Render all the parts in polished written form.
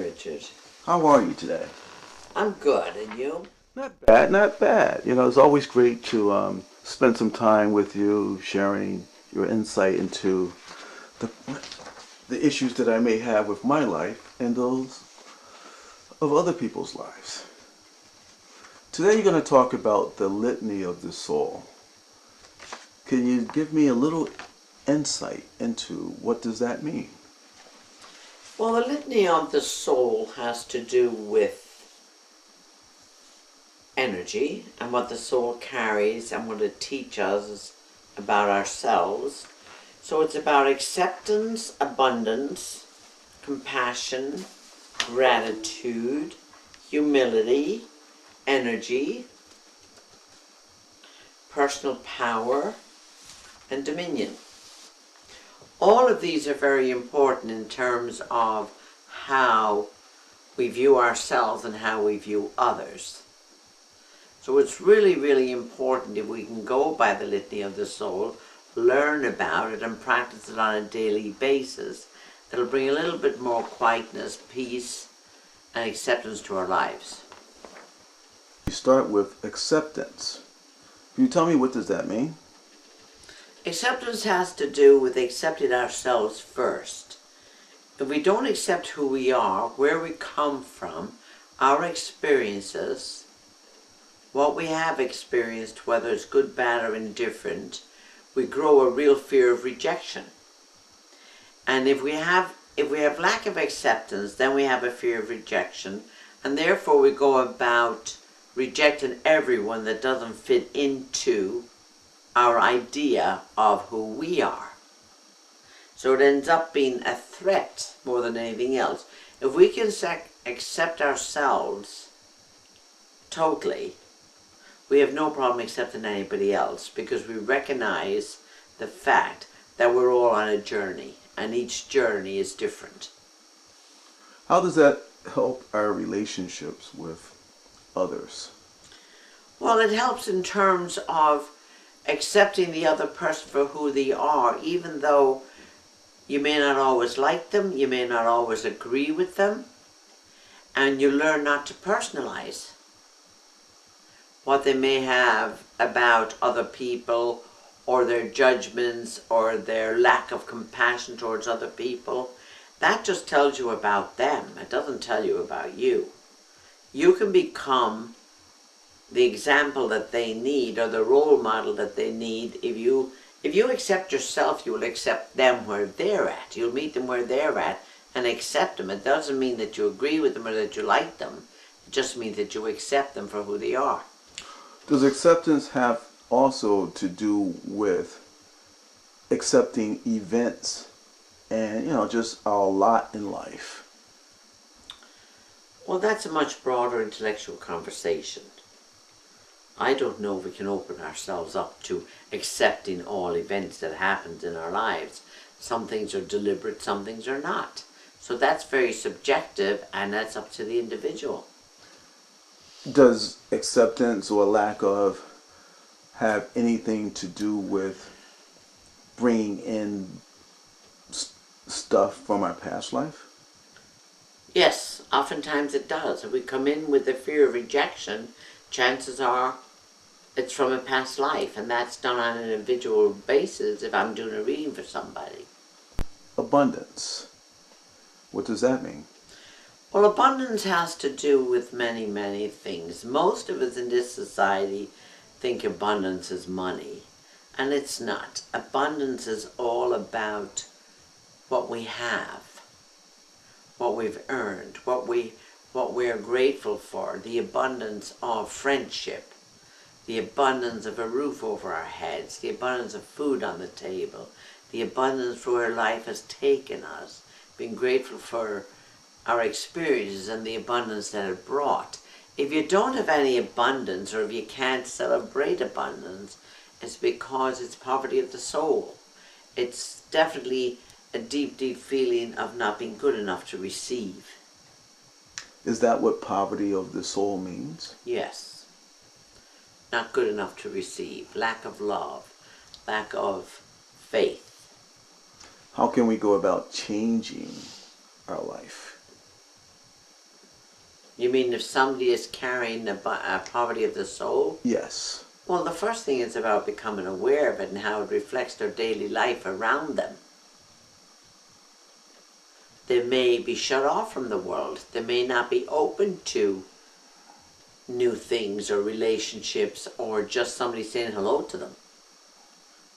Richard. How are you today? I'm good, and you? Not bad, not bad. You know, it's always great to spend some time with you, sharing your insight into the, the issues that I may have with my life and those of other people's lives. Today you're going to talk about the litany of the soul. Can you give me a little insight into what does that mean? Well, the litany of the soul has to do with energy and what the soul carries and what it teaches us about ourselves. So it's about acceptance, abundance, compassion, gratitude, humility, energy, personal power, and dominion. All of these are very important in terms of how we view ourselves and how we view others. So it's really, really important if we can go by the litany of the soul, learn about it and practice it on a daily basis. That'll bring a little bit more quietness, peace, and acceptance to our lives. You start with acceptance. Can you tell me what does that mean? Acceptance has to do with accepting ourselves first. If we don't accept who we are, where we come from, our experiences, what we have experienced, whether it's good, bad, or indifferent, we grow a real fear of rejection. And if we have lack of acceptance, then we have a fear of rejection, and therefore we go about rejecting everyone that doesn't fit into our idea of who we are. So it ends up being a threat more than anything else. If we can accept ourselves totally, we have no problem accepting anybody else because we recognize the fact that we're all on a journey and each journey is different. How does that help our relationships with others? Well, it helps in terms of accepting the other person for who they are, even though you may not always like them, you may not always agree with them, and you learn not to personalize what they may have about other people or their judgments or their lack of compassion towards other people. That just tells you about them. It doesn't tell you about you. You can become the example that they need or the role model that they need. If you accept yourself, you will accept them where they're at. You'll meet them where they're at and accept them. It doesn't mean that you agree with them or that you like them. It just means that you accept them for who they are. Does acceptance have also to do with accepting events and, just our lot in life? Well, that's a much broader intellectual conversation. I don't know if we can open ourselves up to accepting all events that happen in our lives. Some things are deliberate, some things are not. So that's very subjective, and that's up to the individual. Does acceptance or lack of have anything to do with bringing in stuff from our past life? Yes, oftentimes it does. If we come in with the fear of rejection, chances are it's from a past life, and that's done on an individual basis if I'm doing a reading for somebody. Abundance. What does that mean? Well, abundance has to do with many, many things. Most of us in this society think abundance is money, and it's not. Abundance is all about what we have, what we've earned, what we're grateful for, the abundance of friendship, the abundance of a roof over our heads, the abundance of food on the table, the abundance for where life has taken us, being grateful for our experiences and the abundance that it brought. If you don't have any abundance, or if you can't celebrate abundance, it's because it's poverty of the soul. It's definitely a deep, deep feeling of not being good enough to receive. Is that what poverty of the soul means? Yes. Not good enough to receive. Lack of love. Lack of faith. How can we go about changing our life? You mean if somebody is carrying a poverty of the soul? Yes. Well, the first thing is about becoming aware of it and how it reflects their daily life around them. They may be shut off from the world. They may not be open to new things or relationships or just somebody saying hello to them.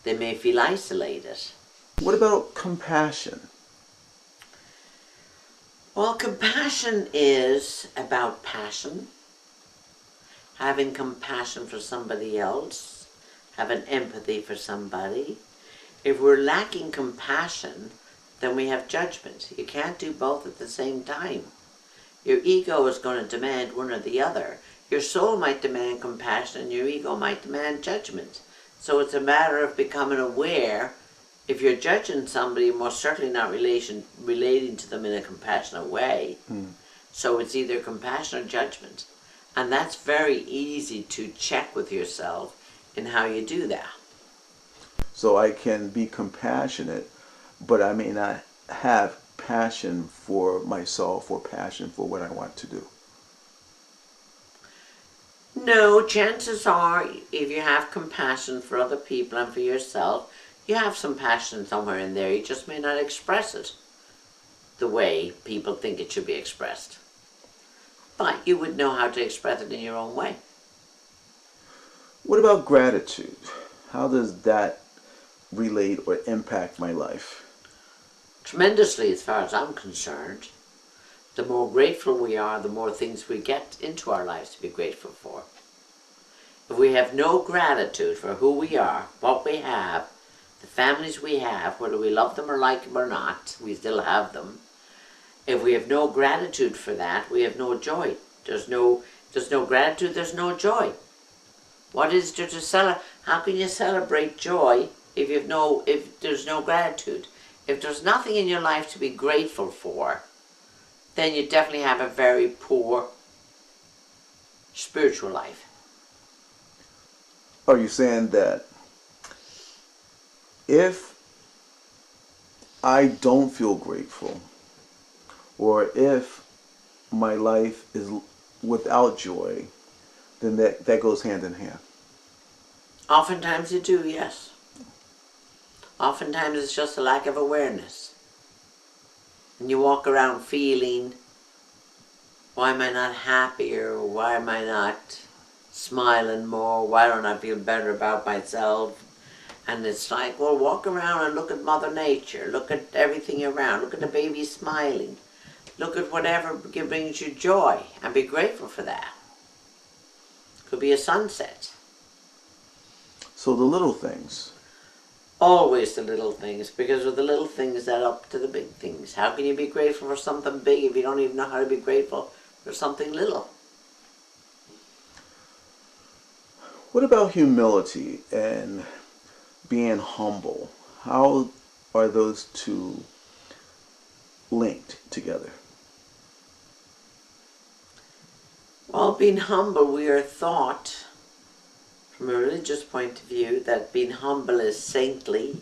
They may feel isolated. What about compassion? Well, compassion is about passion, having compassion for somebody else, having empathy for somebody. If we're lacking compassion, then we have judgment. You can't do both at the same time. Your ego is going to demand one or the other. Your soul might demand compassion and your ego might demand judgment. So it's a matter of becoming aware. If you're judging somebody, you're most certainly not relating to them in a compassionate way. So it's either compassion or judgment. And that's very easy to check with yourself in how you do that. So I can be compassionate, but I may not have passion for myself or passion for what I want to do. No, chances are, if you have compassion for other people and for yourself, you have some passion somewhere in there. You just may not express it the way people think it should be expressed. But you would know how to express it in your own way. What about gratitude? How does that relate or impact my life? Tremendously, as far as I'm concerned. The more grateful we are, the more things we get into our lives to be grateful for. If we have no gratitude for who we are, what we have, the families we have, whether we love them or like them or not, we still have them. If we have no gratitude for that, we have no joy. There's no gratitude, there's no joy. What is there to celebrate? How can you celebrate joy if there's no gratitude? If there's nothing in your life to be grateful for, then you definitely have a very poor spiritual life. Are you saying that if I don't feel grateful, or if my life is without joy, then that goes hand in hand? Oftentimes you do, yes. Oftentimes it's just a lack of awareness. And you walk around feeling, why am I not happier? Why am I not smiling more? Why don't I feel better about myself? And it's like, well, walk around and look at Mother Nature. Look at everything around. Look at the baby smiling. Look at whatever brings you joy and be grateful for that. Could be a sunset. So the little things. Always the little things, because with the little things that up to the big things. How can you be grateful for something big if you don't even know how to be grateful for something little? What about humility and being humble? How are those two linked together? Well, being humble, we are taught from a religious point of view that being humble is saintly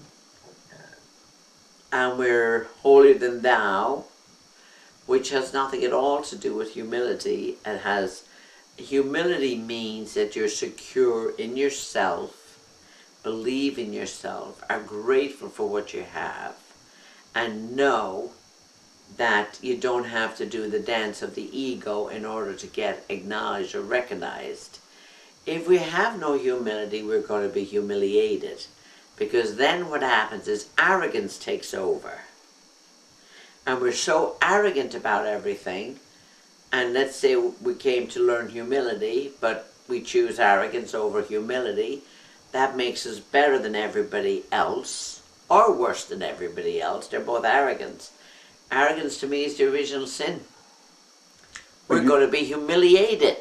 and we're holier than thou, which has nothing at all to do with humility. Humility means that you're secure in yourself, believe in yourself, are grateful for what you have, and know that you don't have to do the dance of the ego in order to get acknowledged or recognized. If we have no humility, we're going to be humiliated, because then what happens is arrogance takes over. And we're so arrogant about everything, and let's say we came to learn humility, but we choose arrogance over humility, that makes us better than everybody else, or worse than everybody else. They're both arrogance. Arrogance to me is the original sin. We're going to be humiliated.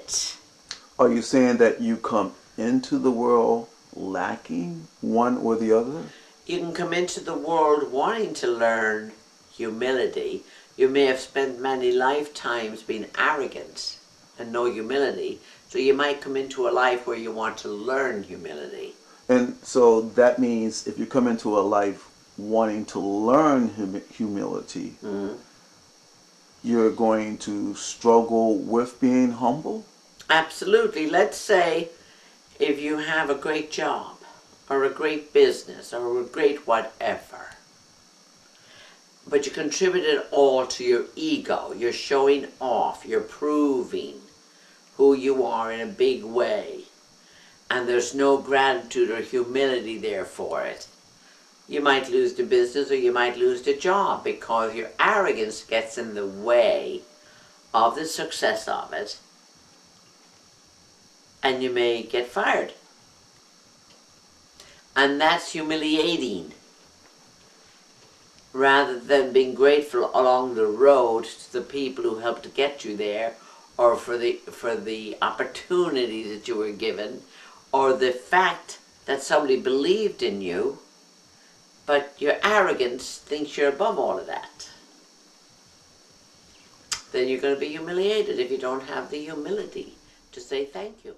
Are you saying that you come into the world lacking one or the other? You can come into the world wanting to learn humility. You may have spent many lifetimes being arrogant and no humility. So you might come into a life where you want to learn humility. And so that means if you come into a life wanting to learn humility, you're going to struggle with being humble? Absolutely. Let's say if you have a great job, or a great business, or a great whatever, but you contribute it all to your ego. You're showing off. You're proving who you are in a big way. And there's no gratitude or humility there for it. You might lose the business or you might lose the job because your arrogance gets in the way of the success of it. And you may get fired. And that's humiliating. Rather than being grateful along the road to the people who helped to get you there, or for the opportunities that you were given, or the fact that somebody believed in you, but your arrogance thinks you're above all of that. Then you're going to be humiliated if you don't have the humility to say thank you.